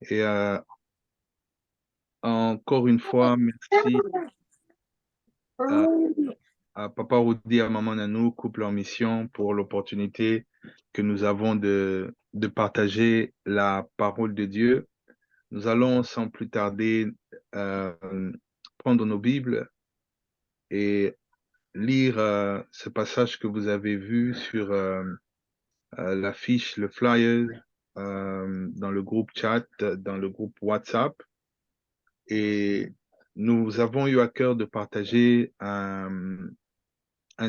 Et encore une fois, merci à, à Papa Rudy et à Maman Nanou, couple en mission, pour l'opportunité que nous avons de partager la parole de Dieu. Nous allons sans plus tarder euh, prendre nos Bibles et lire ce passage que vous avez vu sur l'affiche, le flyer, dans le groupe chat, dans le groupe WhatsApp. Et nous avons eu à cœur de partager un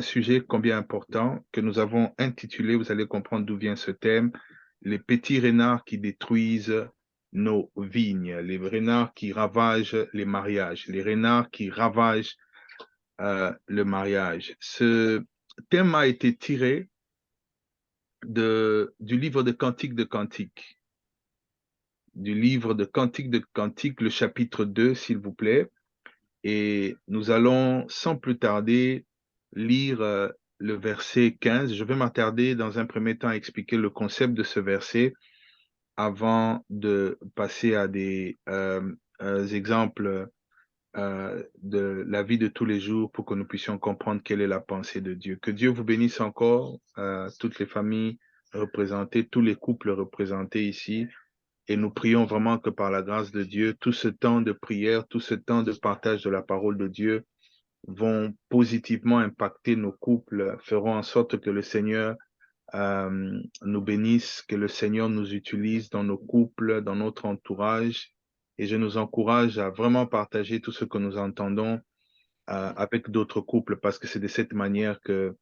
sujet combien important que nous avons intitulé, vous allez comprendre d'où vient ce thème, les petits renards qui détruisent nos vignes, les renards qui ravagent les mariages, les renards qui ravagent le mariage. Ce thème a été tiré du livre de Cantiques de Cantiques, du livre de Cantiques de Cantiques, le chapitre 2, s'il vous plaît. Et nous allons sans plus tarder lire le verset 15. Je vais m'attarder dans un premier temps à expliquer le concept de ce verset avant de passer à des exemples de la vie de tous les jours pour que nous puissions comprendre quelle est la pensée de Dieu. Que Dieu vous bénisse encore, toutes les familles représentées, tous les couples représentés ici. Et nous prions vraiment que par la grâce de Dieu, tout ce temps de prière, tout ce temps de partage de la parole de Dieu vont positivement impacter nos couples, feront en sorte que le Seigneur nous bénisse, que le Seigneur nous utilise dans nos couples, dans notre entourage. Et je nous encourage à vraiment partager tout ce que nous entendons avec d'autres couples parce que c'est de cette manière que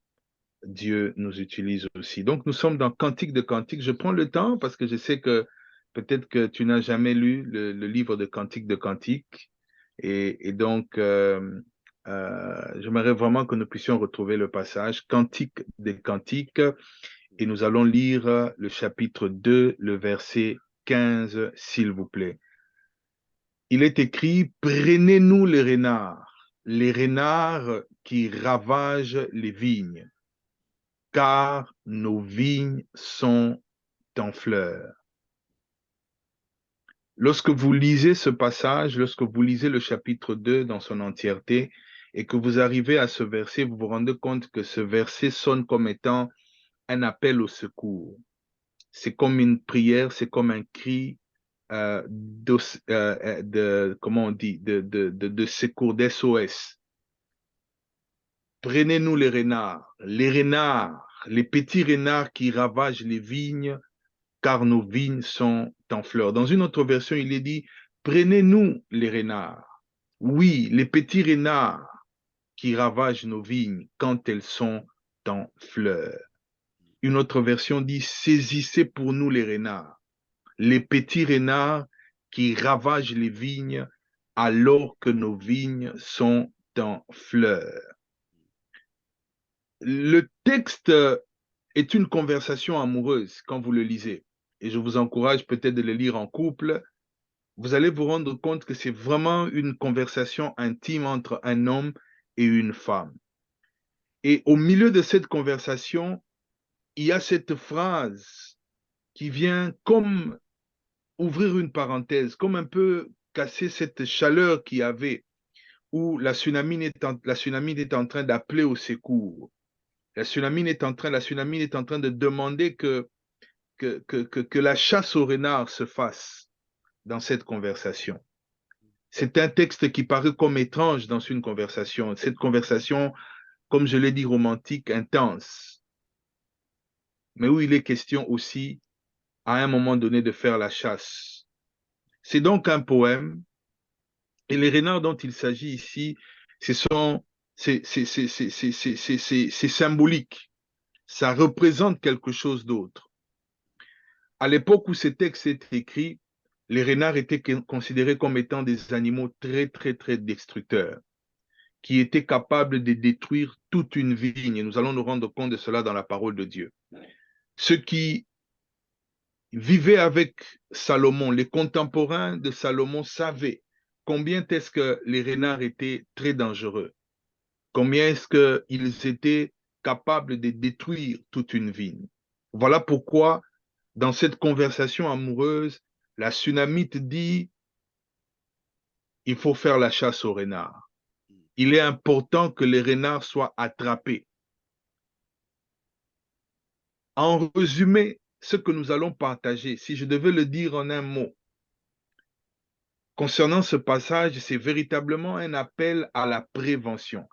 Dieu nous utilise aussi. Donc, nous sommes dans Cantique de Cantique. Je prends le temps parce que je sais que peut-être que tu n'as jamais lu le livre de Cantique de Cantique. Et donc, j'aimerais vraiment que nous puissions retrouver le passage Cantique des Cantiques et nous allons lire le chapitre 2, le verset 15, s'il vous plaît. Il est écrit, prenez-nous les renards qui ravagent les vignes, car nos vignes sont en fleurs. Lorsque vous lisez ce passage, lorsque vous lisez le chapitre 2 dans son entièreté et que vous arrivez à ce verset, vous vous rendez compte que ce verset sonne comme étant un appel au secours. C'est comme une prière, c'est comme un cri comment on dit, de secours, d'SOS. Prenez-nous les renards, les petits renards qui ravagent les vignes, car nos vignes sont en fleurs. Dans une autre version, il est dit, prenez-nous les renards. Oui, les petits renards qui ravagent nos vignes quand elles sont en fleurs. Une autre version dit, saisissez pour nous les renards, les petits renards qui ravagent les vignes alors que nos vignes sont en fleurs. Le texte est une conversation amoureuse quand vous le lisez. Et je vous encourage peut-être de le lire en couple. Vous allez vous rendre compte que c'est vraiment une conversation intime entre un homme et une femme. Et au milieu de cette conversation, il y a cette phrase qui vient comme ouvrir une parenthèse, comme un peu casser cette chaleur qu'il y avait où la tsunami est en train d'appeler au secours. La tsunami est en train de demander que la chasse aux renards se fasse dans cette conversation. C'est un texte qui paraît comme étrange dans une conversation. Cette conversation, comme je l'ai dit, romantique, intense, mais où il est question aussi, à un moment donné, de faire la chasse. C'est donc un poème, et les renards dont il s'agit ici, ce sont, c'est symbolique. Ça représente quelque chose d'autre. À l'époque où ce texte est écrit, les renards étaient considérés comme étant des animaux très, très, très destructeurs, qui étaient capables de détruire toute une vigne. Et nous allons nous rendre compte de cela dans la parole de Dieu. Ceux qui vivaient avec Salomon, les contemporains de Salomon savaient combien est-ce que les renards étaient très dangereux, combien est-ce qu'ils étaient capables de détruire toute une vigne. Voilà pourquoi, dans cette conversation amoureuse, La Sunamite dit, il faut faire la chasse aux renards. Il est important que les renards soient attrapés. En résumé, ce que nous allons partager, si je devais le dire en un mot, concernant ce passage, c'est véritablement un appel à la prévention,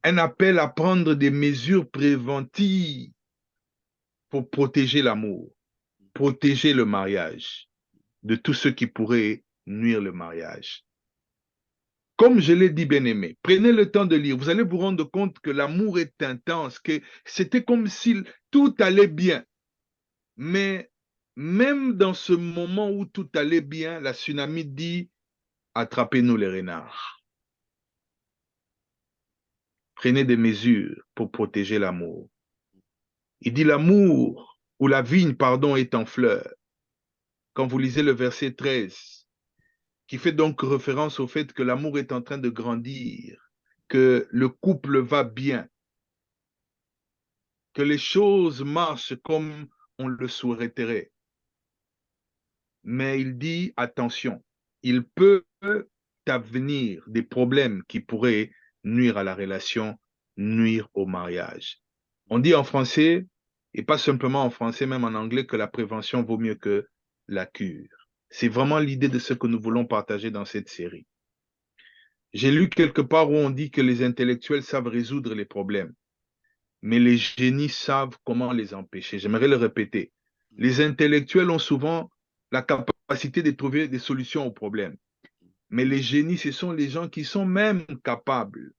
un appel à prendre des mesures préventives pour protéger l'amour, protéger le mariage de tout ce qui pourrait nuire le mariage. Comme je l'ai dit, bien-aimé, prenez le temps de lire. Vous allez vous rendre compte que l'amour est intense, que c'était comme si tout allait bien. Mais même dans ce moment où tout allait bien, la tsunami dit, attrapez-nous les renards. Prenez des mesures pour protéger l'amour. Il dit l'amour, ou la vigne, pardon, est en fleur. Quand vous lisez le verset 13, qui fait donc référence au fait que l'amour est en train de grandir, que le couple va bien, que les choses marchent comme on le souhaiterait. Mais il dit, attention, il peut advenir des problèmes qui pourraient nuire à la relation, nuire au mariage. On dit en français, et pas simplement en français, même en anglais, que la prévention vaut mieux que la cure. C'est vraiment l'idée de ce que nous voulons partager dans cette série. J'ai lu quelque part où on dit que les intellectuels savent résoudre les problèmes, mais les génies savent comment les empêcher. J'aimerais le répéter. Les intellectuels ont souvent la capacité de trouver des solutions aux problèmes, mais les génies, ce sont les gens qui sont même capables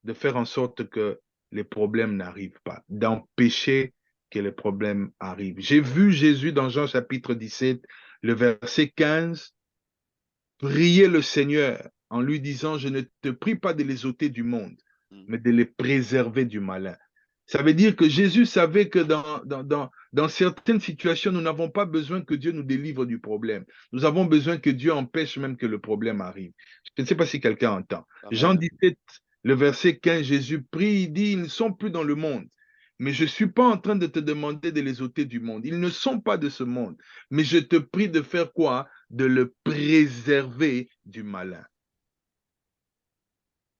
de faire en sorte que les problèmes n'arrivent pas, d'empêcher que les problèmes arrivent. J'ai vu Jésus dans Jean chapitre 17, le verset 15, prier le Seigneur en lui disant, je ne te prie pas de les ôter du monde, mais de les préserver du malin. Ça veut dire que Jésus savait que dans certaines situations, nous n'avons pas besoin que Dieu nous délivre du problème. Nous avons besoin que Dieu empêche même que le problème arrive. Je ne sais pas si quelqu'un entend. Amen. Jean 17, le verset 15, Jésus prie, il dit, ils ne sont plus dans le monde. Mais je ne suis pas en train de te demander de les ôter du monde. Ils ne sont pas de ce monde. Mais je te prie de faire quoi? De le préserver du malin.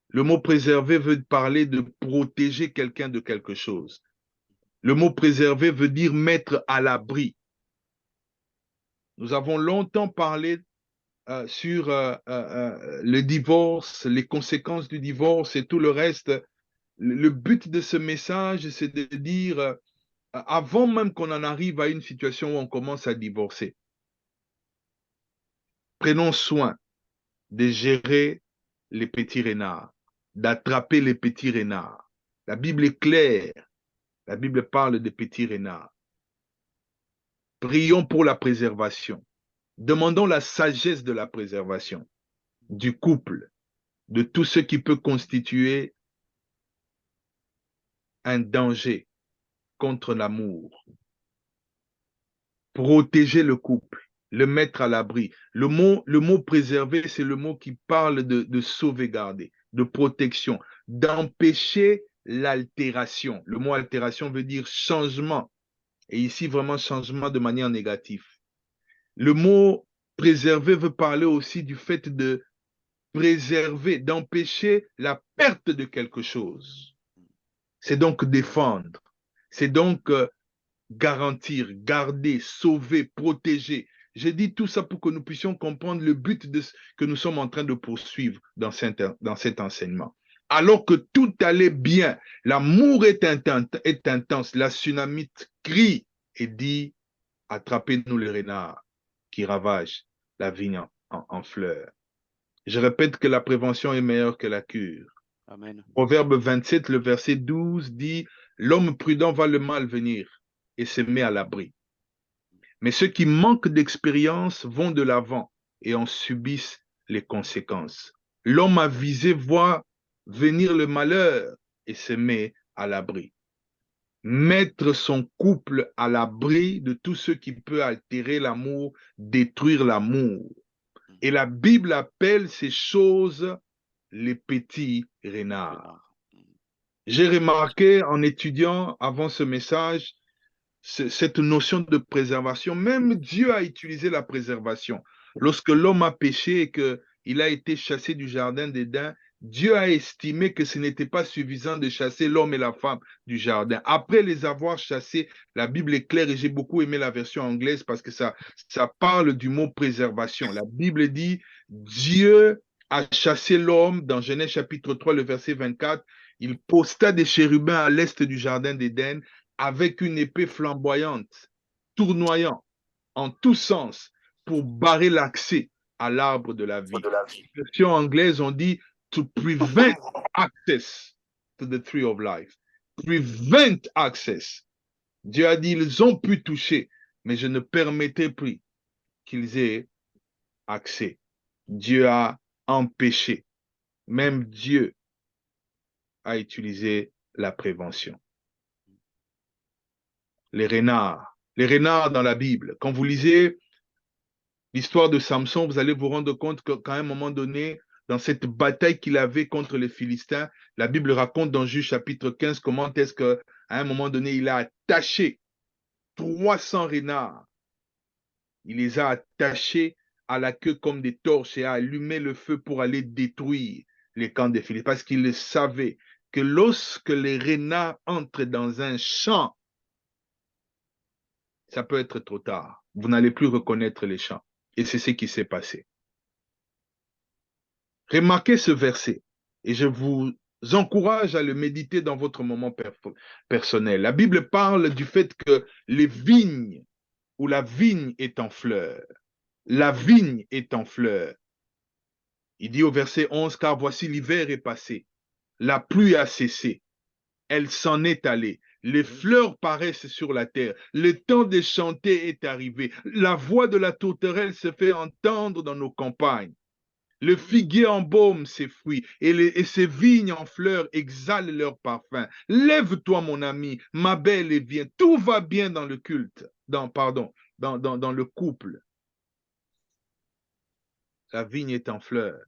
Le mot préserver veut parler de protéger quelqu'un de quelque chose. Le mot préserver veut dire mettre à l'abri. Nous avons longtemps parlé sur le divorce, les conséquences du divorce et tout le reste. Le but de ce message, c'est de dire, avant même qu'on en arrive à une situation où on commence à divorcer, prenons soin de gérer les petits renards, d'attraper les petits renards. La Bible est claire. La Bible parle de petits renards. Prions pour la préservation. Demandons la sagesse de la préservation du couple, de tout ce qui peut constituer un danger contre l'amour. Protéger le couple, le mettre à l'abri. Le mot préserver, c'est le mot qui parle de sauvegarder, de protection, d'empêcher l'altération. Le mot altération veut dire changement. Et ici, vraiment changement de manière négative. Le mot préserver veut parler aussi du fait de préserver, d'empêcher la perte de quelque chose. C'est donc défendre. C'est donc garantir, garder, sauver, protéger. J'ai dit tout ça pour que nous puissions comprendre le but de ce que nous sommes en train de poursuivre dans cet enseignement. Alors que tout allait bien, l'amour est intense, la tsunamite crie et dit, attrapez-nous les renards qui ravagent la vigne en fleurs. Je répète que la prévention est meilleure que la cure. Amen. Proverbe 27, le verset 12 dit, l'homme prudent voit le mal venir et se met à l'abri. Mais ceux qui manquent d'expérience vont de l'avant et en subissent les conséquences. L'homme avisé voit venir le malheur et se met à l'abri. Mettre son couple à l'abri de tout ce qui peut altérer l'amour, détruire l'amour. Et la Bible appelle ces choses les petits renards. J'ai remarqué en étudiant avant ce message cette notion de préservation. Même Dieu a utilisé la préservation. Lorsque l'homme a péché et qu'il a été chassé du jardin d'Éden, Dieu a estimé que ce n'était pas suffisant de chasser l'homme et la femme du jardin. Après les avoir chassés, la Bible est claire et j'ai beaucoup aimé la version anglaise parce que ça parle du mot préservation. La Bible dit, Dieu a chassé l'homme dans Genèse chapitre 3, le verset 24. Il posta des chérubins à l'est du jardin d'Éden avec une épée flamboyante, tournoyant en tous sens pour barrer l'accès à l'arbre de la vie. En version anglaise, on dit to prevent access to the tree of life. Prevent access. Dieu a dit, ils ont pu toucher, mais je ne permettais plus qu'ils aient accès. Dieu a empêché. Même Dieu a utilisé la prévention. Les renards dans la Bible. Quand vous lisez l'histoire de Samson, vous allez vous rendre compte qu'à un moment donné, dans cette bataille qu'il avait contre les Philistins, la Bible raconte dans Juge chapitre 15 comment est-ce qu'à un moment donné, il a attaché 300 renards. Il les a attachés à la queue comme des torches et a allumé le feu pour aller détruire les camps des Philistins. Parce qu'il savait que lorsque les renards entrent dans un champ, ça peut être trop tard. Vous n'allez plus reconnaître les champs. Et c'est ce qui s'est passé. Remarquez ce verset et je vous encourage à le méditer dans votre moment personnel. La Bible parle du fait que les vignes ou la vigne est en fleur. La vigne est en fleur. Il dit au verset 11, car voici l'hiver est passé, la pluie a cessé, elle s'en est allée. Les fleurs paraissent sur la terre. Le temps de chanter est arrivé. La voix de la tourterelle se fait entendre dans nos campagnes. Le figuier embaume ses fruits et ses vignes en fleurs exhalent leur parfum. Lève-toi, mon ami, ma belle, et viens. Tout va bien dans le culte, dans le couple. La vigne est en fleurs.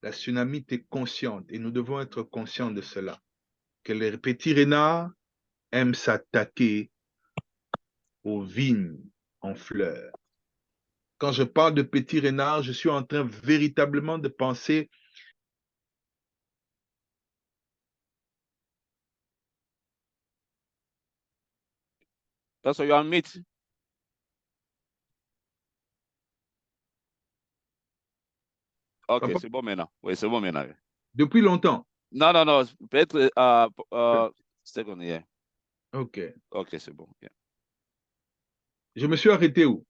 La tsunamite est consciente et nous devons être conscients de cela. Que les petits renards aiment s'attaquer aux vignes en fleurs. Quand je parle de petits renards, je suis en train véritablement de penser Pastor, you are on mute. Ok, Papa, c'est bon maintenant. Oui, c'est bon maintenant. depuis longtemps. Non, peut-être second, yeah. Ok. Ok, c'est bon. Yeah. Je me suis arrêté où?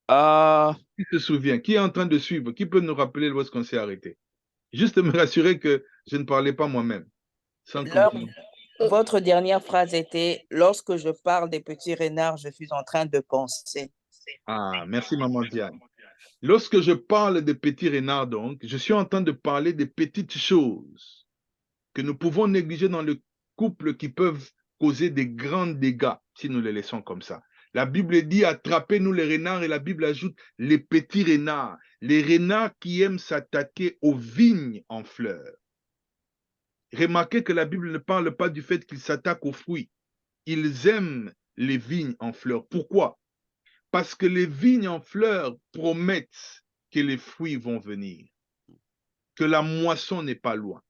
Qui se souvient? Qui est en train de suivre? Qui peut nous rappeler où est-ce qu'on s'est arrêté? Juste me rassurer que je ne parlais pas moi-même. Votre dernière phrase était « Lorsque je parle des petits renards, je suis en train de penser ». Ah, merci maman Diane. Lorsque je parle de petits renards, donc, je suis en train de parler des petites choses que nous pouvons négliger dans le couple qui peuvent causer des grands dégâts si nous les laissons comme ça. La Bible dit attrapez-nous les renards et la Bible ajoute les petits renards, les renards qui aiment s'attaquer aux vignes en fleurs. Remarquez que la Bible ne parle pas du fait qu'ils s'attaquent aux fruits. Ils aiment les vignes en fleurs. Pourquoi? Parce que les vignes en fleurs promettent que les fruits vont venir, que la moisson n'est pas loin.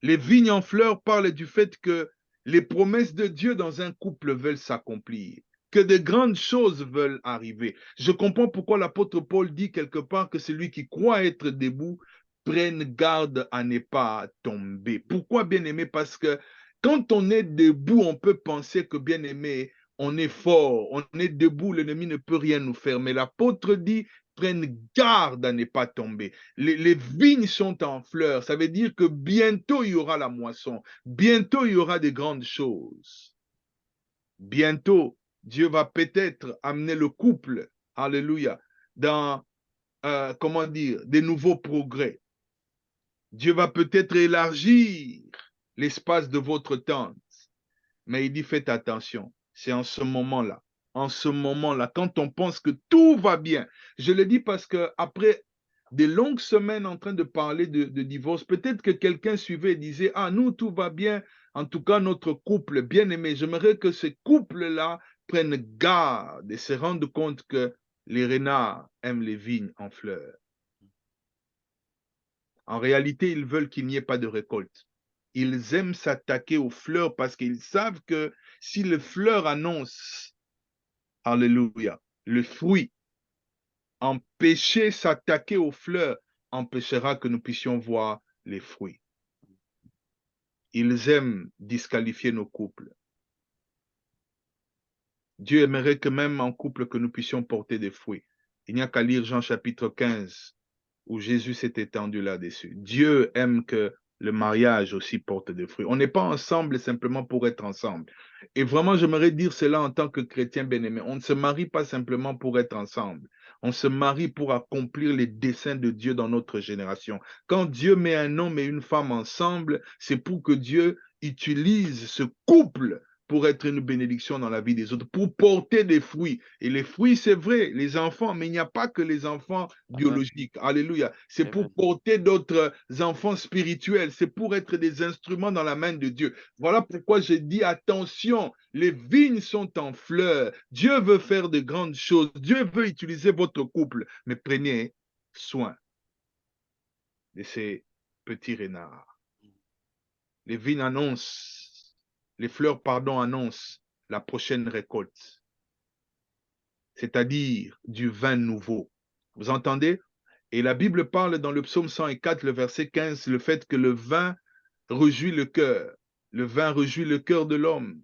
Les vignes en fleurs parlent du fait que les promesses de Dieu dans un couple veulent s'accomplir, que de grandes choses veulent arriver. Je comprends pourquoi l'apôtre Paul dit quelque part que celui qui croit être debout prenne garde à ne pas tomber. Pourquoi, bien-aimé? Parce que quand on est debout, on peut penser que, bien-aimé, on est fort, on est debout, l'ennemi ne peut rien nous faire. Mais l'apôtre dit, prenne garde à ne pas tomber. Les vignes sont en fleurs, ça veut dire que bientôt il y aura la moisson, bientôt il y aura des grandes choses. Bientôt, Dieu va peut-être amener le couple, alléluia, dans, comment dire, des nouveaux progrès. Dieu va peut-être élargir l'espace de votre tente. Mais il dit, faites attention, c'est en ce moment-là, quand on pense que tout va bien. Je le dis parce que après des longues semaines en train de parler de divorce. Peut-être que quelqu'un suivait et disait, ah, nous, tout va bien. En tout cas, notre couple, bien aimé, j'aimerais que ce couple-là prenne garde et se rende compte que les renards aiment les vignes en fleurs. En réalité, ils veulent qu'il n'y ait pas de récolte. Ils aiment s'attaquer aux fleurs parce qu'ils savent que si les fleurs annoncent, alléluia, le fruit, empêcher s'attaquer aux fleurs empêchera que nous puissions voir les fruits. Ils aiment disqualifier nos couples. Dieu aimerait que même en couple que nous puissions porter des fruits. Il n'y a qu'à lire Jean chapitre 15 où Jésus s'est étendu là-dessus. Dieu aime que le mariage aussi porte des fruits. On n'est pas ensemble simplement pour être ensemble. Et vraiment, j'aimerais dire cela en tant que chrétien bien-aimé. On ne se marie pas simplement pour être ensemble. On se marie pour accomplir les desseins de Dieu dans notre génération. Quand Dieu met un homme et une femme ensemble, c'est pour que Dieu utilise ce couple pour être une bénédiction dans la vie des autres, pour porter des fruits. Et les fruits, c'est vrai, les enfants, mais il n'y a pas que les enfants biologiques. Alléluia. C'est pour porter d'autres enfants spirituels. C'est pour être des instruments dans la main de Dieu. Voilà pourquoi j'ai dit attention, les vignes sont en fleurs. Dieu veut faire de grandes choses. Dieu veut utiliser votre couple. Mais prenez soin de ces petits renards. Les vignes annoncent, les fleurs, pardon, annoncent la prochaine récolte, c'est-à-dire du vin nouveau. Vous entendez? Et la Bible parle dans le psaume 104, le verset 15, le fait que le vin réjouit le cœur. Le vin réjouit le cœur de l'homme,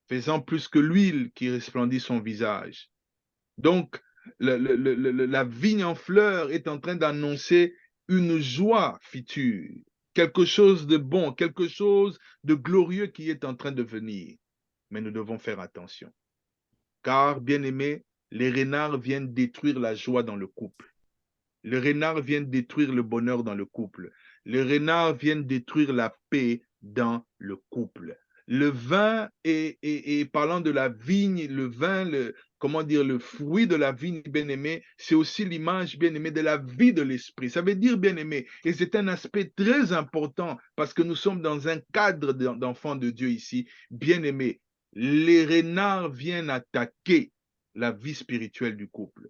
faisant plus que l'huile qui resplendit son visage. Donc, la vigne en fleurs est en train d'annoncer une joie future, quelque chose de bon, quelque chose de glorieux qui est en train de venir. Mais nous devons faire attention. Car, bien aimé, les renards viennent détruire la joie dans le couple. Les renards viennent détruire le bonheur dans le couple. Les renards viennent détruire la paix dans le couple. Le vin, et parlant de la vigne, le vin, comment dire, le fruit de la vigne, bien-aimé, c'est aussi l'image, bien-aimé, de la vie de l'esprit. Ça veut dire, bien-aimé, et c'est un aspect très important parce que nous sommes dans un cadre d'enfants de Dieu ici. Bien-aimé, les renards viennent attaquer la vie spirituelle du couple.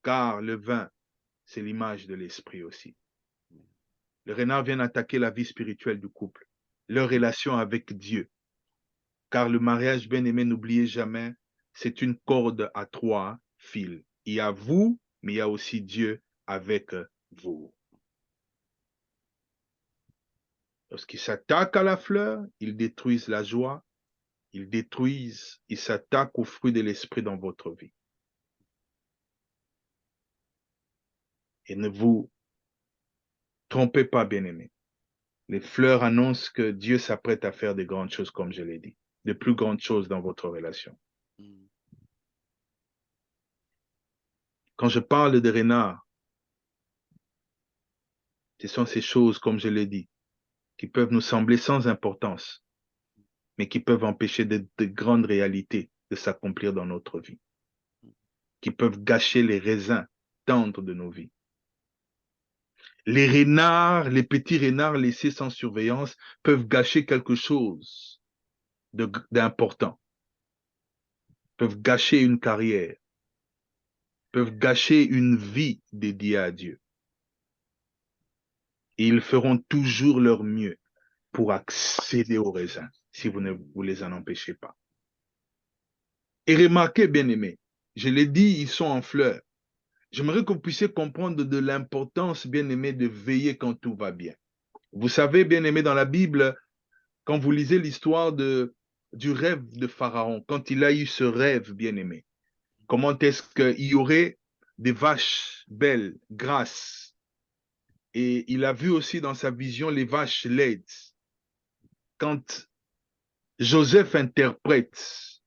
Car le vin, c'est l'image de l'esprit aussi. Le renard vient attaquer la vie spirituelle du couple, leur relation avec Dieu. Car le mariage, bien-aimé, n'oubliez jamais, c'est une corde à 3 fils. Il y a vous, mais il y a aussi Dieu avec vous. Lorsqu'ils s'attaquent à la fleur, ils détruisent la joie, ils s'attaquent aux fruits de l'esprit dans votre vie. Et ne vous trompez pas, bien-aimés. Les fleurs annoncent que Dieu s'apprête à faire de grandes choses, comme je l'ai dit, de plus grandes choses dans votre relation. Quand je parle de renards, ce sont ces choses, comme je l'ai dit, qui peuvent nous sembler sans importance, mais qui peuvent empêcher de grandes réalités de s'accomplir dans notre vie, qui peuvent gâcher les raisins tendres de nos vies. Les renards, les petits renards laissés sans surveillance peuvent gâcher quelque chose d'important, peuvent gâcher une carrière, peuvent gâcher une vie dédiée à Dieu. Et ils feront toujours leur mieux pour accéder aux raisins, si vous ne vous les en empêchez pas. Et remarquez, bien-aimés, je l'ai dit, ils sont en fleurs. J'aimerais que vous puissiez comprendre de l'importance, bien-aimés, de veiller quand tout va bien. Vous savez, bien-aimés, dans la Bible, quand vous lisez l'histoire du rêve de Pharaon, quand il a eu ce rêve, bien-aimé, comment est-ce qu'il y aurait des vaches belles, grasses, et il a vu aussi dans sa vision les vaches laides. Quand Joseph interprète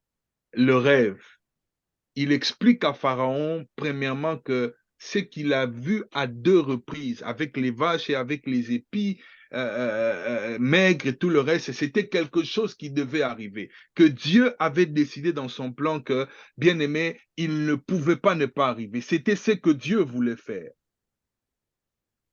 le rêve, il explique à Pharaon, premièrement, que ce qu'il a vu à 2 reprises, avec les vaches et avec les épis, maigre et tout le reste. C'était quelque chose qui devait arriver. Que Dieu avait décidé dans son plan que, bien aimé, il ne pouvait pas ne pas arriver. C'était ce que Dieu voulait faire.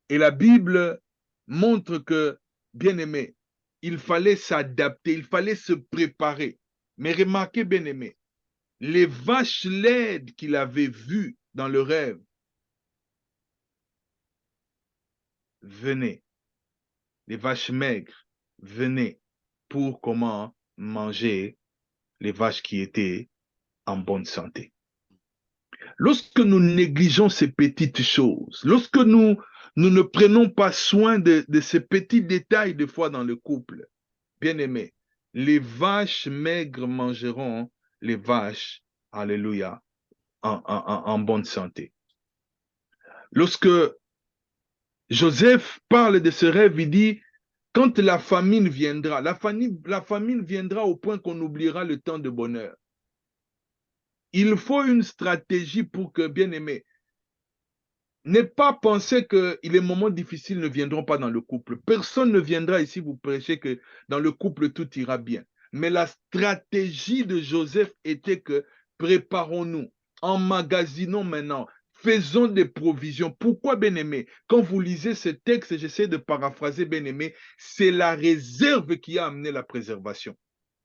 Et la Bible montre que, bien aimé, il fallait s'adapter, il fallait se préparer. Mais remarquez, bien aimé, les vaches laides qu'il avait vues dans le rêve venaient. Les vaches maigres venaient pour comment manger les vaches qui étaient en bonne santé. Lorsque nous négligeons ces petites choses, lorsque nous ne prenons pas soin de ces petits détails des fois dans le couple, bien aimé, les vaches maigres mangeront les vaches, alléluia, en bonne santé. Lorsque Joseph parle de ce rêve, il dit, quand la famine viendra, la famine viendra au point qu'on oubliera le temps de bonheur. Il faut une stratégie pour que, bien aimé, ne pas penser que les moments difficiles ne viendront pas dans le couple. Personne ne viendra ici vous prêcher que dans le couple tout ira bien. Mais la stratégie de Joseph était que préparons-nous, emmagasinons maintenant, faisons des provisions. Pourquoi, bien-aimé? Quand vous lisez ce texte, j'essaie de paraphraser, bien-aimé, c'est la réserve qui a amené la préservation.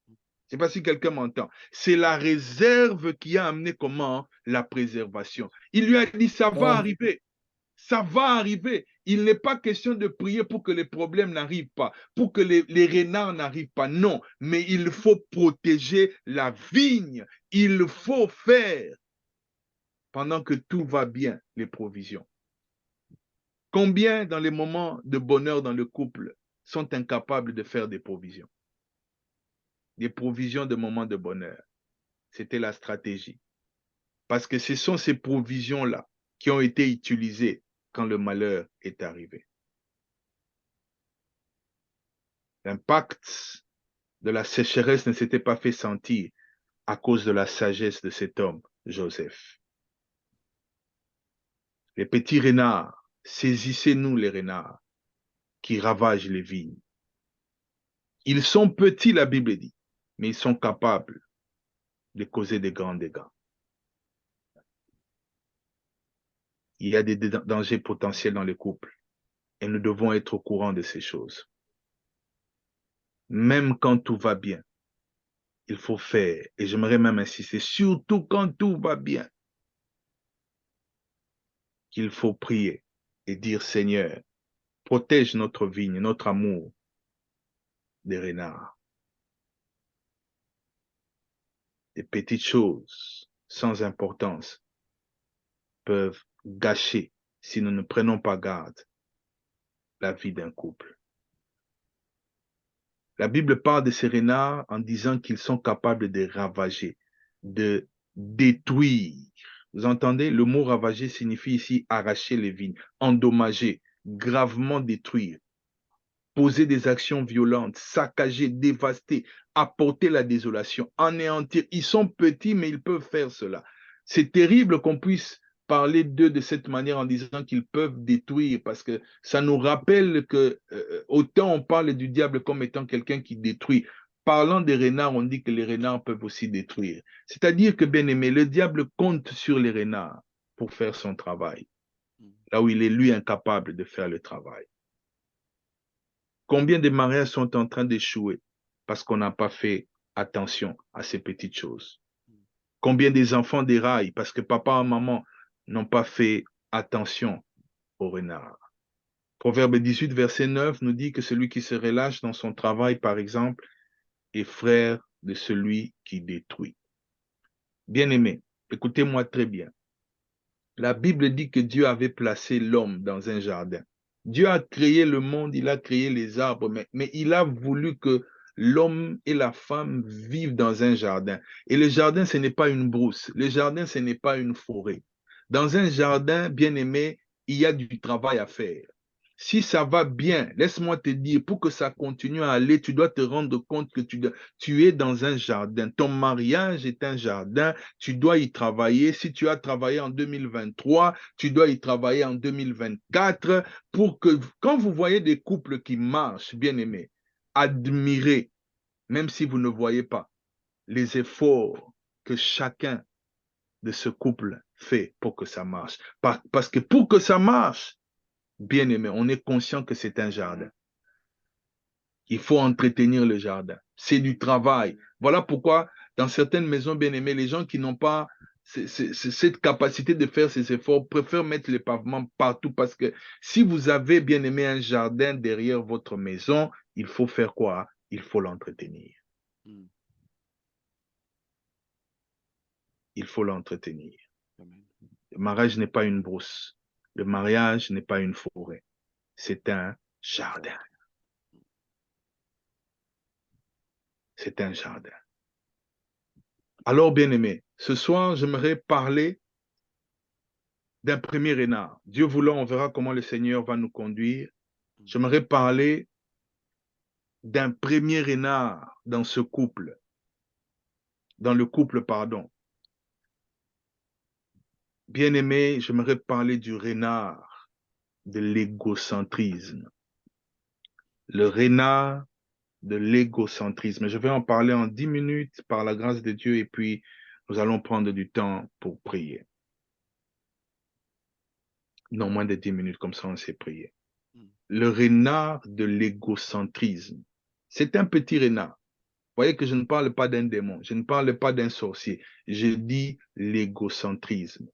Je ne sais pas si quelqu'un m'entend. C'est la réserve qui a amené comment? La préservation. Il lui a dit, ça va arriver. Ça va arriver. Il n'est pas question de prier pour que les problèmes n'arrivent pas, pour que les renards n'arrivent pas. Non, mais il faut protéger la vigne. Il faut faire, pendant que tout va bien, les provisions. Combien dans les moments de bonheur dans le couple sont incapables de faire des provisions? Des provisions de moments de bonheur. C'était la stratégie. Parce que ce sont ces provisions-là qui ont été utilisées quand le malheur est arrivé. L'impact de la sécheresse ne s'était pas fait sentir à cause de la sagesse de cet homme, Joseph. Les petits renards, saisissez-nous les renards qui ravagent les vignes. Ils sont petits, la Bible dit, mais ils sont capables de causer de grands dégâts. Il y a des dangers potentiels dans les couples et nous devons être au courant de ces choses. Même quand tout va bien, il faut faire, et j'aimerais même insister, surtout quand tout va bien, qu'il faut prier et dire, Seigneur, protège notre vigne, notre amour des renards. Des petites choses sans importance peuvent gâcher, si nous ne prenons pas garde, la vie d'un couple. La Bible parle de ces renards en disant qu'ils sont capables de ravager, de détruire. Vous entendez? Le mot ravager signifie ici arracher les vignes, endommager, gravement détruire, poser des actions violentes, saccager, dévaster, apporter la désolation, anéantir. Ils sont petits, mais ils peuvent faire cela. C'est terrible qu'on puisse parler d'eux de cette manière en disant qu'ils peuvent détruire, parce que ça nous rappelle que autant on parle du diable comme étant quelqu'un qui détruit. Parlant des renards, on dit que les renards peuvent aussi détruire. C'est-à-dire que, bien aimé, le diable compte sur les renards pour faire son travail, là où il est lui incapable de faire le travail. Combien de mariages sont en train d'échouer parce qu'on n'a pas fait attention à ces petites choses? Combien des enfants déraillent parce que papa et maman n'ont pas fait attention aux renards? Proverbe 18, verset 9 nous dit que celui qui se relâche dans son travail, par exemple, est frère de celui qui détruit. Bien-aimé, écoutez-moi très bien. La Bible dit que Dieu avait placé l'homme dans un jardin. Dieu a créé le monde, il a créé les arbres, mais il a voulu que l'homme et la femme vivent dans un jardin. Et le jardin, ce n'est pas une brousse. Le jardin, ce n'est pas une forêt. Dans un jardin, bien aimé, il y a du travail à faire. Si ça va bien, laisse-moi te dire, pour que ça continue à aller, tu dois te rendre compte que tu es dans un jardin. Ton mariage est un jardin, tu dois y travailler. Si tu as travaillé en 2023, tu dois y travailler en 2024 pour que, quand vous voyez des couples qui marchent, bien aimés, admirez, même si vous ne voyez pas, les efforts que chacun de ce couple fait pour que ça marche. Parce que pour que ça marche, bien aimé, on est conscient que c'est un jardin. Il faut entretenir le jardin. C'est du travail. Voilà pourquoi, dans certaines maisons bien aimées, les gens qui n'ont pas cette capacité de faire ces efforts préfèrent mettre les pavements partout parce que si vous avez bien aimé un jardin derrière votre maison, il faut faire quoi? Il faut l'entretenir. Il faut l'entretenir. Le mariage n'est pas une brousse. Le mariage n'est pas une forêt. C'est un jardin. C'est un jardin. Alors, bien-aimé, ce soir, j'aimerais parler d'un premier renard. Dieu voulant, on verra comment le Seigneur va nous conduire. J'aimerais parler d'un premier renard dans ce couple. Dans le couple, pardon. Bien-aimé, j'aimerais parler du renard de l'égocentrisme. Le renard de l'égocentrisme. Je vais en parler en 10 minutes par la grâce de Dieu et puis nous allons prendre du temps pour prier. Non, moins de 10 minutes, comme ça on sait prier. Le renard de l'égocentrisme. C'est un petit renard. Vous voyez que je ne parle pas d'un démon, je ne parle pas d'un sorcier, je dis l'égocentrisme.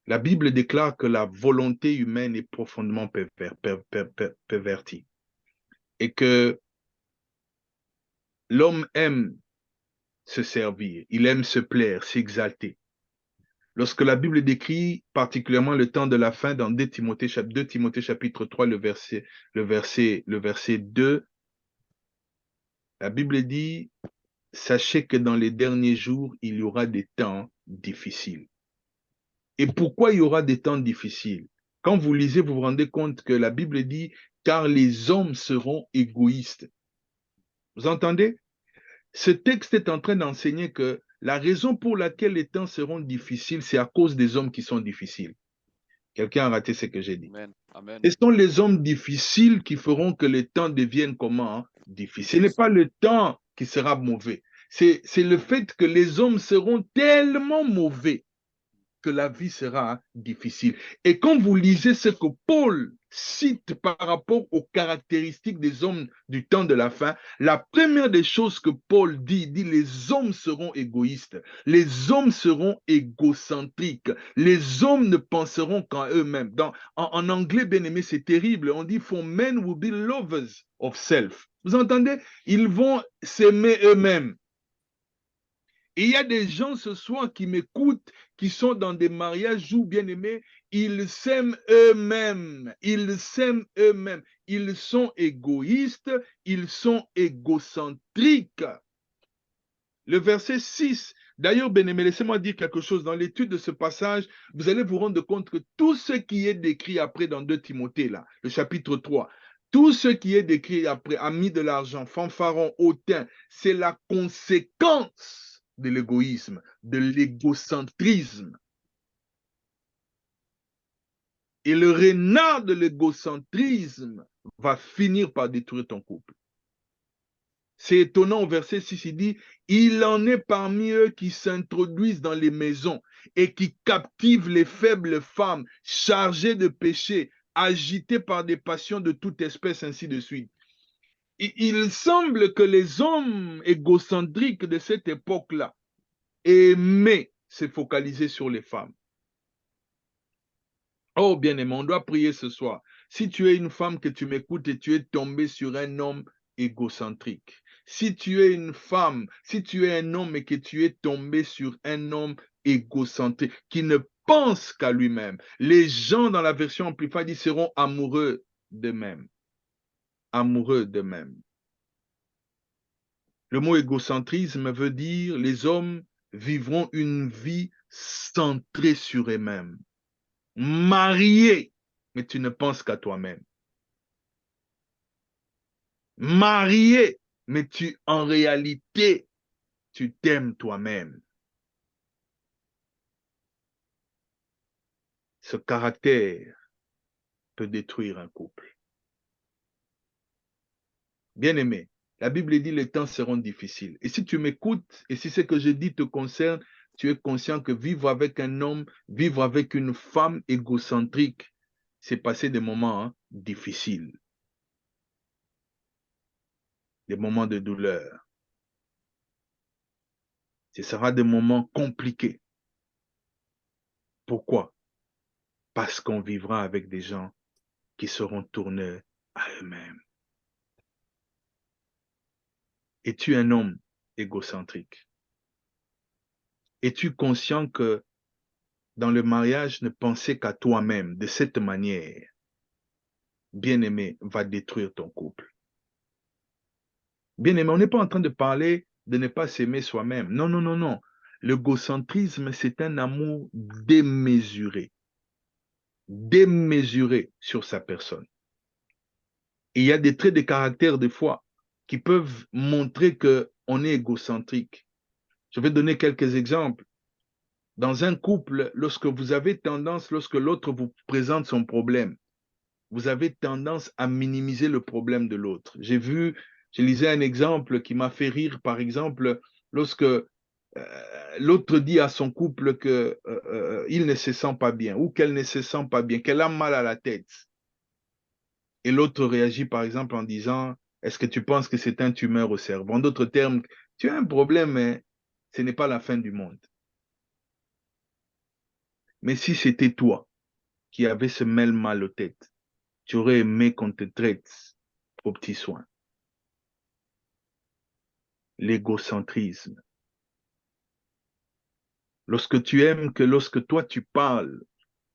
La Bible déclare que la volonté humaine est profondément pervertie et que l'homme aime se servir, il aime se plaire, s'exalter. Lorsque la Bible décrit particulièrement le temps de la fin dans 2 Timothée chapitre 3, le verset 2, la Bible dit, sachez que dans les derniers jours, il y aura des temps difficiles. Et pourquoi il y aura des temps difficiles? Quand vous lisez, vous vous rendez compte que la Bible dit, car les hommes seront égoïstes. Vous entendez? Ce texte est en train d'enseigner que la raison pour laquelle les temps seront difficiles, c'est à cause des hommes qui sont difficiles. Quelqu'un a raté ce que j'ai dit. Amen. Amen. Ce sont les hommes difficiles qui feront que les temps deviennent comment? Difficiles. Ce n'est pas le temps qui sera mauvais. C'est le fait que les hommes seront tellement mauvais que la vie sera difficile. Et quand vous lisez ce que Paul cite par rapport aux caractéristiques des hommes du temps de la fin, la première des choses que Paul dit les hommes seront égoïstes, les hommes seront égocentriques, les hommes ne penseront qu'à eux-mêmes. En anglais, bien aimé, c'est terrible, on dit for men will be lovers of self. Vous entendez? Ils vont s'aimer eux-mêmes. Et il y a des gens ce soir qui m'écoutent, qui sont dans des mariages où, bien aimés, ils s'aiment eux-mêmes. Ils s'aiment eux-mêmes. Ils sont égoïstes, ils sont égocentriques. Le verset 6, d'ailleurs, bien aimé, laissez-moi dire quelque chose. Dans l'étude de ce passage, vous allez vous rendre compte que tout ce qui est décrit après dans 2 Timothée, là, le chapitre 3, tout ce qui est décrit après, amis de l'argent, fanfarons, hautains, c'est la conséquence de l'égoïsme, de l'égocentrisme. Et le renard de l'égocentrisme va finir par détruire ton couple. C'est étonnant, au verset 6, il dit, il en est parmi eux qui s'introduisent dans les maisons et qui captivent les faibles femmes chargées de péché, agitées par des passions de toute espèce, ainsi de suite. Il semble que les hommes égocentriques de cette époque-là aimaient se focaliser sur les femmes. Oh bien-aimé, on doit prier ce soir. Si tu es une femme que tu m'écoutes et tu es tombé sur un homme égocentrique, si tu es une femme, si tu es un homme et que tu es tombé sur un homme égocentrique qui ne pense qu'à lui-même, les gens dans la version Amplified ils seront amoureux d'eux-mêmes. Amoureux d'eux-mêmes. Le mot égocentrisme veut dire les hommes vivront une vie centrée sur eux-mêmes, mariés mais tu ne penses qu'à toi-même. Marié, mais en réalité, tu t'aimes toi-même. Ce caractère peut détruire un couple. Bien-aimé, la Bible dit les temps seront difficiles. Et si tu m'écoutes, et si ce que je dis te concerne, tu es conscient que vivre avec un homme, vivre avec une femme égocentrique, c'est passer des moments difficiles, des moments de douleur. Ce sera des moments compliqués. Pourquoi? Parce qu'on vivra avec des gens qui seront tournés à eux-mêmes. Es-tu un homme égocentrique? Es-tu conscient que dans le mariage, ne penser qu'à toi-même de cette manière, bien-aimé, va détruire ton couple? Bien-aimé, on n'est pas en train de parler de ne pas s'aimer soi-même. Non, non, non, non. L'égocentrisme, c'est un amour démesuré sur sa personne. Et il y a des traits de caractère, des fois, qui peuvent montrer qu'on est égocentrique. Je vais donner quelques exemples. Dans un couple, lorsque l'autre vous présente son problème, vous avez tendance à minimiser le problème de l'autre. Je lisais un exemple qui m'a fait rire, par exemple, lorsque l'autre dit à son couple qu'il ne se sent pas bien ou qu'elle ne se sent pas bien, qu'elle a mal à la tête. Et l'autre réagit, par exemple, en disant, est-ce que tu penses que c'est un tumeur au cerveau? En d'autres termes, tu as un problème, mais ce n'est pas la fin du monde. Mais si c'était toi qui avais ce même mal aux têtes, tu aurais aimé qu'on te traite aux petits soins. L'égocentrisme. Lorsque tu aimes que lorsque toi tu parles,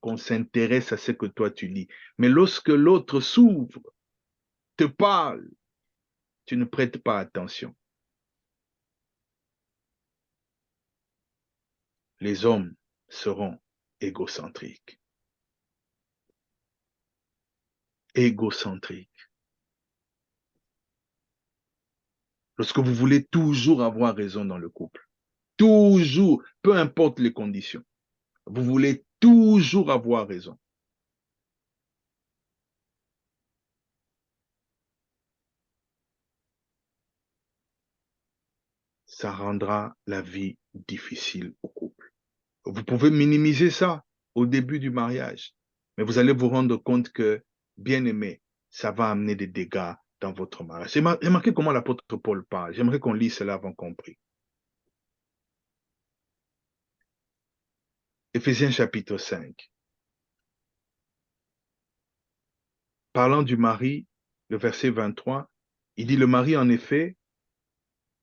qu'on s'intéresse à ce que toi tu dis. Mais lorsque l'autre s'ouvre, te parle, tu ne prêtes pas attention. Les hommes seront égocentriques. Égocentriques. Lorsque vous voulez toujours avoir raison dans le couple, toujours, peu importe les conditions, vous voulez toujours avoir raison. Ça rendra la vie difficile au couple. Vous pouvez minimiser ça au début du mariage, mais vous allez vous rendre compte que, bien aimé, ça va amener des dégâts dans votre mariage. Remarquez comment l'apôtre Paul parle. J'aimerais qu'on lise cela avant qu'on prie. Éphésiens chapitre 5. Parlant du mari, le verset 23, il dit, le mari en effet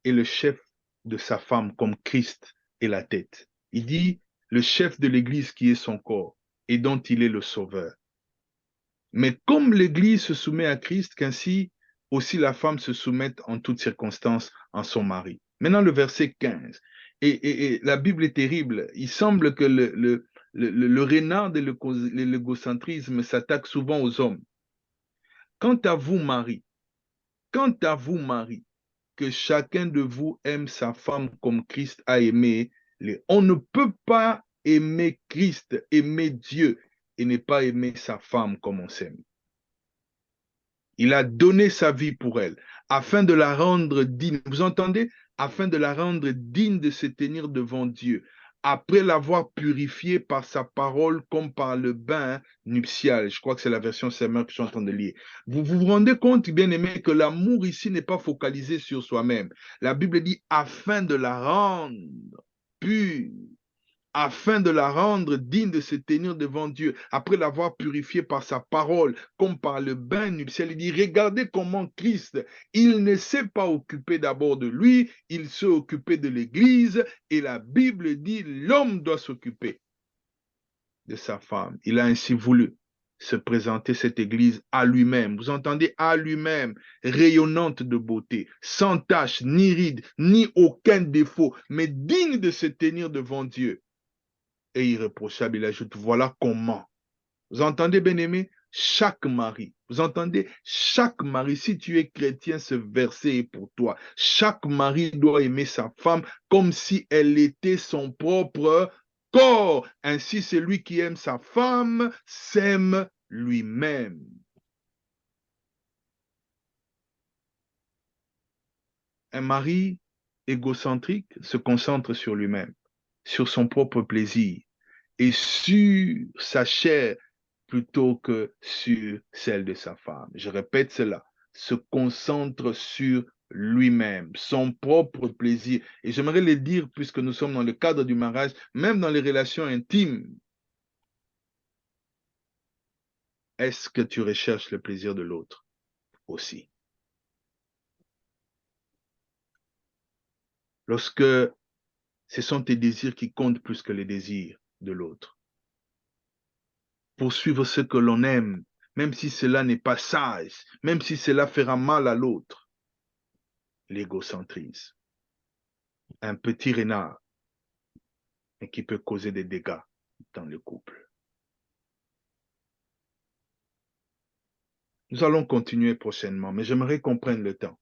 est le chef de sa femme comme Christ est la tête. Il dit, le chef de l'Église qui est son corps et dont il est le sauveur. Mais comme l'Église se soumet à Christ, qu'ainsi aussi la femme se soumette en toutes circonstances en son mari. Maintenant le verset 15. Et la Bible est terrible. Il semble que le renard de l'égocentrisme s'attaque souvent aux hommes. Quant à vous, Marie, que chacun de vous aime sa femme comme Christ a aimé. On ne peut pas aimer Christ, aimer Dieu et ne pas aimer sa femme comme on s'aime. Il a donné sa vie pour elle, afin de la rendre digne. Vous entendez? Afin de la rendre digne de se tenir devant Dieu, après l'avoir purifiée par sa parole comme par le bain nuptial. Je crois que c'est la version Semeur que je suis en train de lire. Vous vous rendez compte, bien aimé, que l'amour ici n'est pas focalisé sur soi-même. La Bible dit afin de la rendre pure, afin de la rendre digne de se tenir devant Dieu, après l'avoir purifiée par sa parole, comme par le bain nuptial. Il dit, regardez comment Christ, il ne s'est pas occupé d'abord de lui, il s'est occupé de l'Église, et la Bible dit, l'homme doit s'occuper de sa femme. Il a ainsi voulu se présenter cette Église à lui-même. Vous entendez, à lui-même, rayonnante de beauté, sans tache, ni ride, ni aucun défaut, mais digne de se tenir devant Dieu. Et irréprochable, il ajoute, voilà comment. Vous entendez, bien-aimé? chaque mari, vous entendez? Chaque mari, si tu es chrétien, ce verset est pour toi. Chaque mari doit aimer sa femme comme si elle était son propre corps. Ainsi, celui qui aime sa femme s'aime lui-même. Un mari égocentrique se concentre sur lui-même, sur son propre plaisir et sur sa chair plutôt que sur celle de sa femme. Je répète cela, se concentre sur lui-même, son propre plaisir. Et j'aimerais le dire, puisque nous sommes dans le cadre du mariage, même dans les relations intimes, est-ce que tu recherches le plaisir de l'autre aussi? Lorsque ce sont tes désirs qui comptent plus que les désirs de l'autre. Poursuivre ce que l'on aime, même si cela n'est pas sage, même si cela fera mal à l'autre. L'égocentrisme. Un petit renard, mais qui peut causer des dégâts dans le couple. Nous allons continuer prochainement, mais j'aimerais qu'on prenne le temps.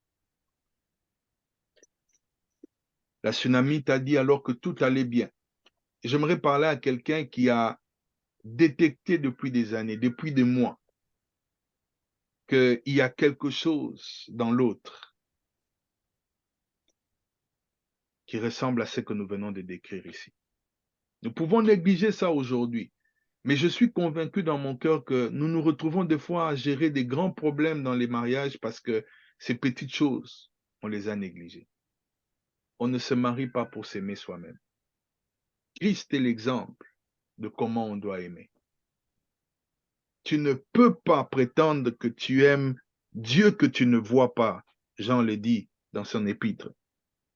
La Sunamite a dit alors que tout allait bien. J'aimerais parler à quelqu'un qui a détecté depuis des années, depuis des mois, qu'il y a quelque chose dans l'autre qui ressemble à ce que nous venons de décrire ici. Nous pouvons négliger ça aujourd'hui, mais je suis convaincu dans mon cœur que nous nous retrouvons des fois à gérer des grands problèmes dans les mariages parce que ces petites choses, on les a négligées. On ne se marie pas pour s'aimer soi-même. Christ est l'exemple de comment on doit aimer. Tu ne peux pas prétendre que tu aimes Dieu que tu ne vois pas, Jean le dit dans son épître,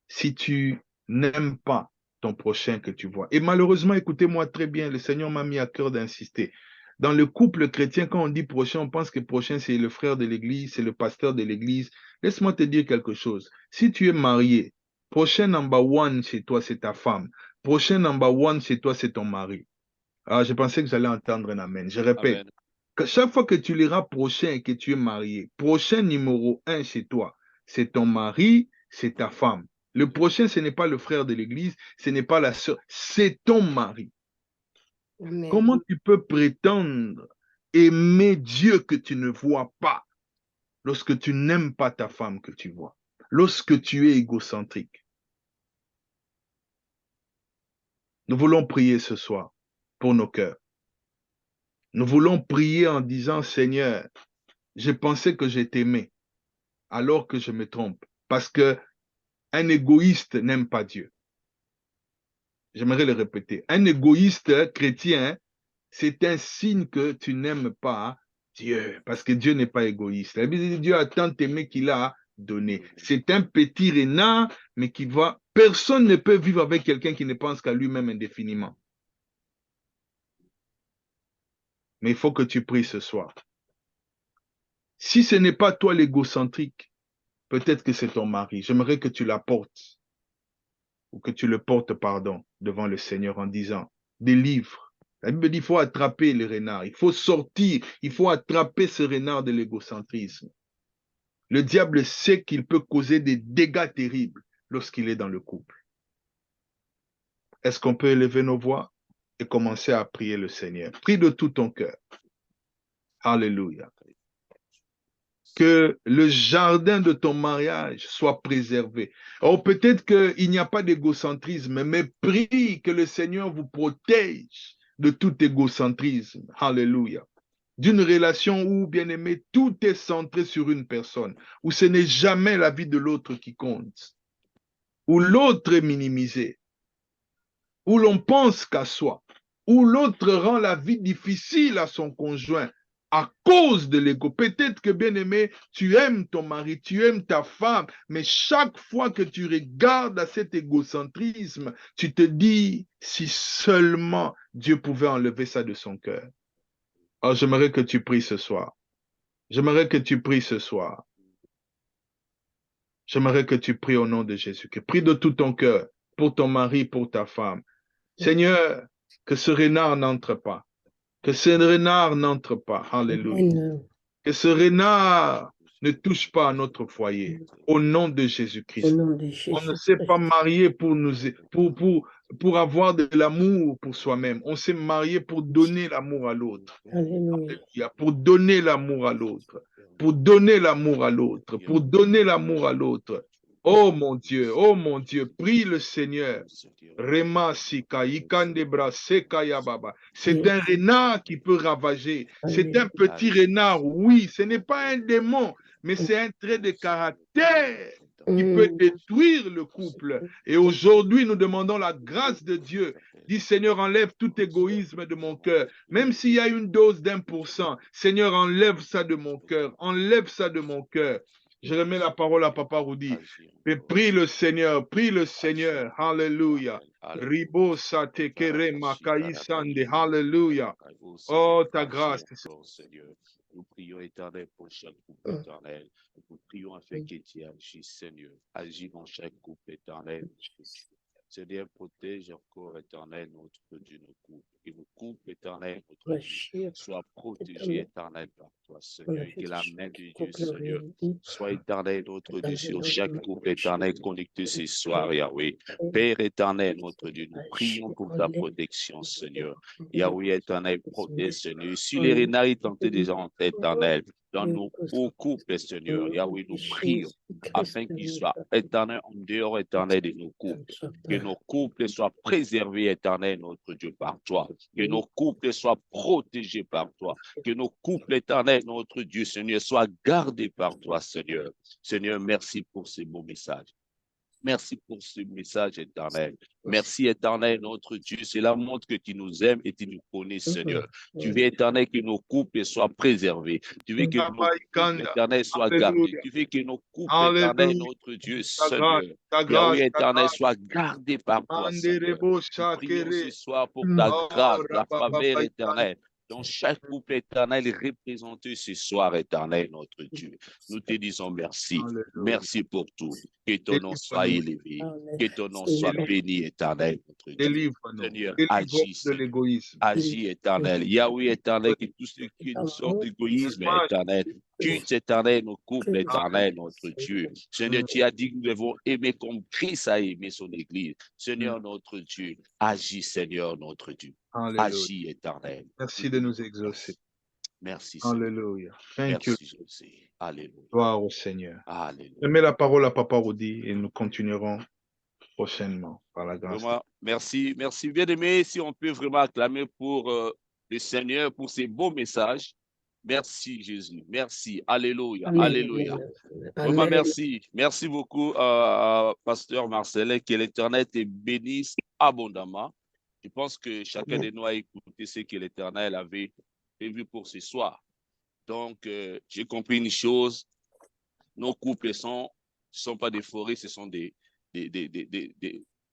si tu n'aimes pas ton prochain que tu vois. Et malheureusement, écoutez-moi très bien, le Seigneur m'a mis à cœur d'insister. Dans le couple chrétien, quand on dit prochain, on pense que prochain, c'est le frère de l'église, c'est le pasteur de l'église. Laisse-moi te dire quelque chose. Si tu es marié, prochain number one chez toi, c'est ta femme. Prochain number one chez toi, c'est ton mari. Ah, je pensais que j'allais entendre un amen. Je répète, Amen. que chaque fois que tu liras prochain et que tu es marié, prochain numéro un chez toi, c'est ton mari, c'est ta femme. Le prochain, ce n'est pas le frère de l'église, ce n'est pas la sœur, c'est ton mari. Amen. Comment tu peux prétendre aimer Dieu que tu ne vois pas lorsque tu n'aimes pas ta femme que tu vois, lorsque tu es égocentrique? Nous voulons prier ce soir pour nos cœurs. Nous voulons prier en disant, Seigneur, je pensais que je t'aimais alors que je me trompe, parce que un égoïste n'aime pas Dieu. J'aimerais le répéter. Un égoïste chrétien, c'est un signe que tu n'aimes pas Dieu, parce que Dieu n'est pas égoïste. La Bible dit Dieu a tant aimé qu'il a donné. C'est un petit renard, mais qui va... Personne ne peut vivre avec quelqu'un qui ne pense qu'à lui-même indéfiniment. Mais il faut que tu pries ce soir. Si ce n'est pas toi l'égocentrique, peut-être que c'est ton mari. J'aimerais que tu l'apportes ou que tu le portes, pardon, devant le Seigneur en disant, délivre. La Bible dit, il faut attraper le renard, il faut sortir, il faut attraper ce renard de l'égocentrisme. Le diable sait qu'il peut causer des dégâts terribles lorsqu'il est dans le couple. Est-ce qu'on peut élever nos voix et commencer à prier le Seigneur? Prie de tout ton cœur. Alléluia. Que le jardin de ton mariage soit préservé. Or, peut-être qu'il n'y a pas d'égocentrisme, mais prie que le Seigneur vous protège de tout égocentrisme. Alléluia. D'une relation où, bien aimé, tout est centré sur une personne, où ce n'est jamais la vie de l'autre qui compte, où l'autre est minimisé, où l'on pense qu'à soi, où l'autre rend la vie difficile à son conjoint à cause de l'ego. Peut-être que, bien aimé, tu aimes ton mari, tu aimes ta femme, mais chaque fois que tu regardes à cet égocentrisme, tu te dis, si seulement Dieu pouvait enlever ça de son cœur. Alors, j'aimerais que tu pries ce soir. J'aimerais que tu pries ce soir. J'aimerais que tu pries au nom de Jésus. Que prie de tout ton cœur pour ton mari, pour ta femme. Seigneur, que ce renard n'entre pas. Que ce renard n'entre pas. Alléluia. Amen. Que ce renard ne touche pas à notre foyer. Au nom de Au Jésus-Christ. nom de On ne Jésus. s'est pas marié pour avoir de l'amour pour soi-même. On s'est marié pour donner l'amour à l'autre. Alléluia. Alléluia. Pour donner l'amour à l'autre. Pour donner l'amour à l'autre. Pour donner l'amour à l'autre. Oh mon Dieu, prie le Seigneur. Rema Sika, Ikandebra, Sekaya Baba. C'est un renard qui peut ravager. C'est un petit renard, oui. Ce n'est pas un démon, mais c'est un trait de caractère qui peut détruire le couple. Et aujourd'hui, nous demandons la grâce de Dieu. Dis, Seigneur, enlève tout égoïsme de mon cœur. Même s'il y a une dose d'1%, Seigneur, enlève ça de mon cœur. Enlève ça de mon cœur. Je remets la parole à Papa Rudy. Mais prie le Seigneur, prie le Seigneur. Alléluia. Ribo satekere makai sande. Alléluia. Oh, ta grâce. Seigneur. Nous prions éternel pour chaque couple éternel. Nous prions afin que tu agisses, Seigneur. Agis dans chaque couple éternel. Seigneur, protège encore éternel notre Dieu, nos couples. Que nos couples éternels, notre Dieu, soient protégés éternel par toi, Seigneur. Que la main de Dieu, Seigneur, soit éternel, notre Dieu, sur chaque couple éternel connecté ce soir, Yahweh. Père éternel, notre Dieu, nous prions pour ta protection, Seigneur. Yahweh éternel, protège, Seigneur. Si les renards tentaient déjà en éternel, dans nos couples, Seigneur, Yahweh, nous prions afin qu'ils soient éternels en dehors éternel de nos couples. Que nos couples soient préservés, éternel, notre Dieu, par toi. Que nos couples soient protégés par toi. Que nos couples, éternel, notre Dieu, Seigneur, soient gardés par toi, Seigneur. Seigneur, merci pour ces beaux messages. Merci pour ce message éternel. Merci éternel, notre Dieu. Cela montre que tu nous aimes et tu nous connais, Seigneur. Tu veux éternel que nos couples soient préservés. Tu veux que nos couples éternels soient gardés. Tu veux que nos couples éternels, notre Dieu, Seigneur. Yahweh éternel soit gardé par toi, Seigneur. Nous prions ce soir pour ta grâce, la faveur éternelle. Dans chaque couple éternel représenté ce soir, éternel, notre Dieu. Nous te disons merci. Merci pour tout. Que ton nom soit élevé. Que ton nom soit béni, éternel, notre Dieu. Seigneur, agis de l'égoïsme. Agis éternel. Yahweh éternel, que tout ce qui nous sort d'égoïsme éternel. Quitte éternel, nos couples éternel, notre Dieu. Seigneur, tu as dit que nous devons aimer comme Christ a aimé son Église. Seigneur, notre Dieu, agis, Seigneur, notre Dieu. Agis éternel. Merci de nous exaucer. Merci, Seigneur. Alléluia. Thank Merci, you. Jésus. Alléluia. Gloire au Seigneur. Alléluia. Je mets la parole à Papa Rudy et nous continuerons prochainement par la grâce. Vraiment, merci, merci. Bien-aimé, si on peut vraiment acclamer pour le Seigneur, pour ces beaux messages. Merci, Jésus. Merci. Alléluia. Amen. Alléluia. Amen. Vraiment, merci. Merci beaucoup, Pasteur Marcelin. Que l'Éternel te bénisse abondamment. Je pense que chacun de nous a écouté ce que l'Éternel avait prévu pour ce soir. Donc, j'ai compris une chose. Nos couples ne sont pas des forêts, ce sont des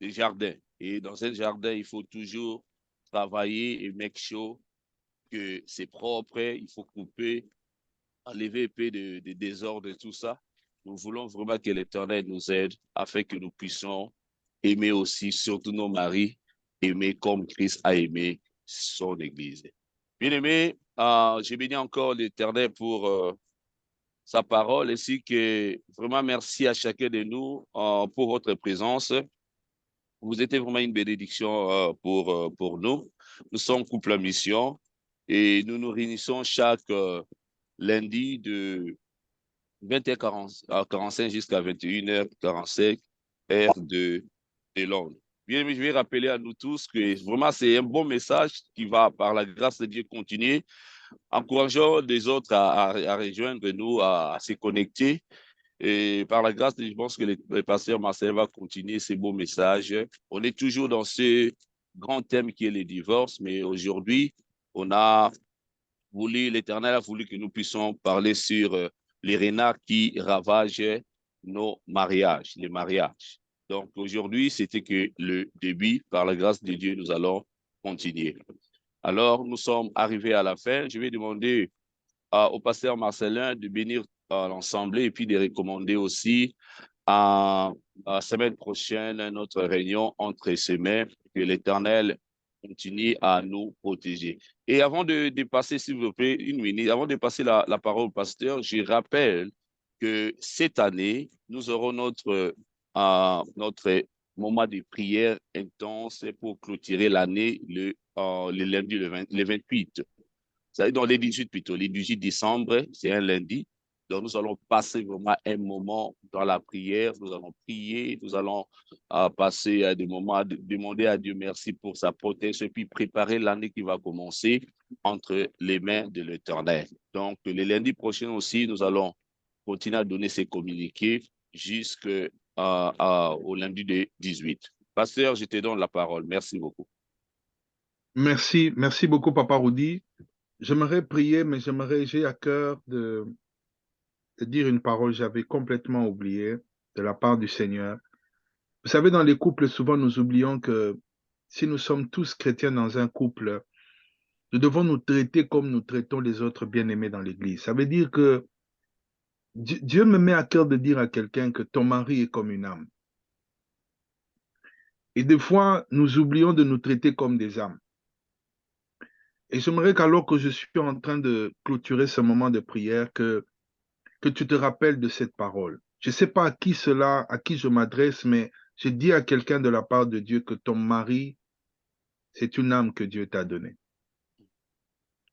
jardins. Et dans un jardin, il faut toujours travailler et make sure que c'est propre. Il faut couper, enlever un peu de désordre et tout ça. Nous voulons vraiment que l'Éternel nous aide afin que nous puissions aimer aussi, surtout nos maris, aimer comme Christ a aimé son Église. Bien-aimé, je bénis encore l'Éternel pour sa parole, ainsi que vraiment merci à chacun de nous pour votre présence. Vous êtes vraiment une bénédiction pour nous. Nous sommes couple en mission et nous nous réunissons chaque lundi de 20h45 jusqu'à 21h45, heure de Londres. Bien, je vais rappeler à nous tous que vraiment c'est un bon message qui va, par la grâce de Dieu, continuer. Encourageons les autres à rejoindre nous, à se connecter. Et par la grâce de Dieu, je pense que le pasteur Marcel va continuer ces beaux messages. On est toujours dans ce grand thème qui est le divorce, mais aujourd'hui, l'Éternel a voulu que nous puissions parler sur les renards qui ravagent nos mariages, les mariages. Donc aujourd'hui, c'était que le début. Par la grâce de Dieu, nous allons continuer. Alors, nous sommes arrivés à la fin. Je vais demander au pasteur Marcelin de bénir l'Assemblée et puis de recommander aussi la semaine prochaine notre réunion entre semaines. Que l'Éternel continuer à nous protéger. Et avant de passer, s'il vous plaît, une minute, avant de passer la parole au pasteur, je rappelle que cette année, nous aurons notre moment de prière intense pour clôturer l'année le lundi, le 28. Dans les 18 plutôt, les 18 décembre, c'est un lundi. Donc, nous allons passer vraiment un moment dans la prière. Nous allons prier, nous allons passer des moments à demander à Dieu merci pour sa protection et puis préparer l'année qui va commencer entre les mains de l'Éternel. Donc, le lundi prochain aussi, nous allons continuer à donner ces communiqués jusqu'au lundi de 18. Pasteur, je te donne la parole. Merci beaucoup. Merci beaucoup, Papa Rudy. J'aimerais prier, mais j'ai à cœur de dire une parole que j'avais complètement oubliée de la part du Seigneur. Vous savez, dans les couples, souvent nous oublions que si nous sommes tous chrétiens dans un couple, nous devons nous traiter comme nous traitons les autres bien-aimés dans l'Église. Ça veut dire que Dieu me met à cœur de dire à quelqu'un que ton mari est comme une âme. Et des fois, nous oublions de nous traiter comme des âmes. Et j'aimerais qu'alors que je suis en train de clôturer ce moment de prière, que tu te rappelles de cette parole. Je ne sais pas à qui je m'adresse, mais je dis à quelqu'un de la part de Dieu que ton mari, c'est une âme que Dieu t'a donnée.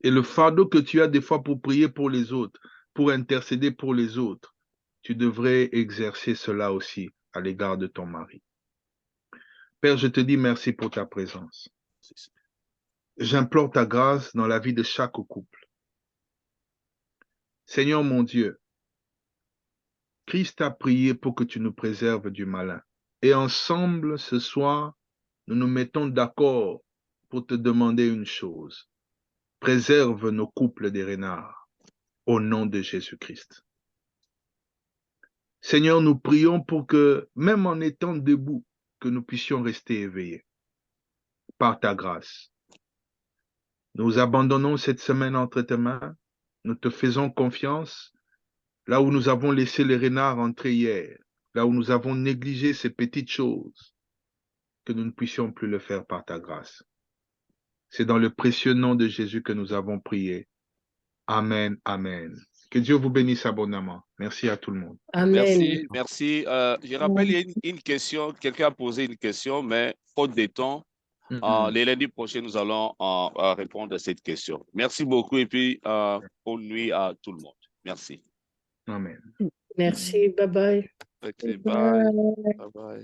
Et le fardeau que tu as des fois pour prier pour les autres, pour intercéder pour les autres, tu devrais exercer cela aussi à l'égard de ton mari. Père, je te dis merci pour ta présence. J'implore ta grâce dans la vie de chaque couple. Seigneur mon Dieu, Christ a prié pour que tu nous préserves du malin. Et ensemble, ce soir, nous nous mettons d'accord pour te demander une chose. Préserve nos couples des renards au nom de Jésus-Christ. Seigneur, nous prions pour que, même en étant debout, que nous puissions rester éveillés par ta grâce. Nous abandonnons cette semaine entre tes mains. Nous te faisons confiance. Là où nous avons laissé les renards entrer hier, là où nous avons négligé ces petites choses, que nous ne puissions plus le faire par ta grâce. C'est dans le précieux nom de Jésus que nous avons prié. Amen, amen. Que Dieu vous bénisse abondamment. Merci à tout le monde. Amen. Merci. Je rappelle, il y a une question, quelqu'un a posé une question, mais faute de temps, les lundis prochains, nous allons répondre à cette question. Merci beaucoup et puis bonne nuit à tout le monde. Merci. Amen. Merci, bye bye. Okay, bye. Bye bye.